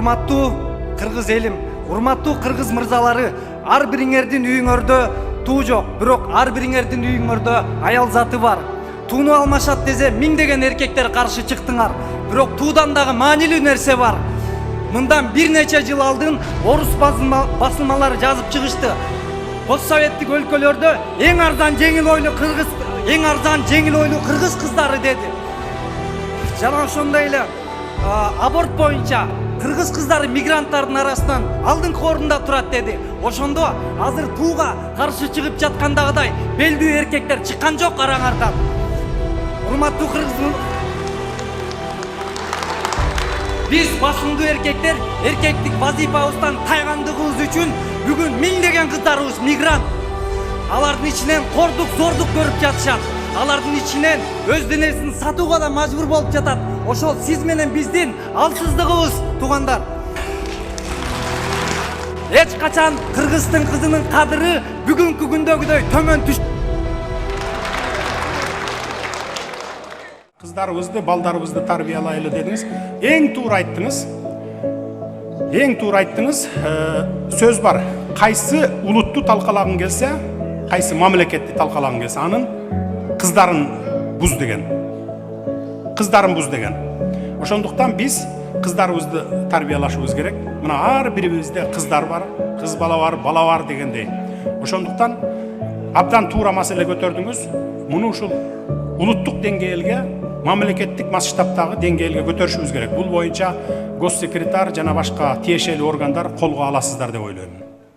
Урматтуу кыргыз элим, урматтуу кыргыз мырзалары, ар бириңердин үйүңөрдө туу жок, бирок ар бириңердин үйүңөрдө аял заты бар. Тууну алмашат десе миңдеген эркектер каршы чыктыңар, бирок туудан дагы маанилүү нерсе бар. Мындан бир нече жыл алдын орус басылмалары жазып чыгышты. Постсоветтик өлкөлөрдө эң арзан жеңил ойлуу кыргыз кыздары деди. Жана ошондой эле аборт боюнча кыргыз кыздары мигранттардын арасынан алдыңкы орунда турат деди. Ошондо азыр тууга каршы чыгып жаткандагыдай белдүү эркектер чыккан жок араңардан. Урматтуу кыргыз, биз басымдуу эркектер эркектик вазифабыздан тайгандыгыбыз үчүн бүгүн миңдеген кыздарыбыз мигрант. Алардын ичинен кордук, зордук көрүп жатышат. Алардын ичинен өз денесин сатууга да мажбур болуп жатат. Ошол сиз менен биздин алсыздыгыбыз, туугандар. Эч качан кыргыздын кызынын кадыры бүгүнкү күндөгүдөй төмөн түш. Кыздарыбызды, балдарыбызды тарбиялайлы дедиңиз. Эң туура айттыңыз. Эң туура айттыңыз. Сөз бар. Кайсы улутту талкалагың келсе, кайсы мамлекетти талкалагың келсе, анын кыздарын буз деген. Кыздарын буз деген. Ошондуктан биз кыздарыбызды тарбиялашыбыз керек. Мына ар бирибизде кыздар бар, кыз бала бар дегендей. Ошондуктан абдан туура маселе көтөрдүңүз. Муну ушул улуттук деңгээлге, мамлекеттик масштабтагы деңгээлге көтөрүшүбүз керек. Бул боюнча госсекретар жана башка тиешелүү органдар колго аласыздар деп ойлойм.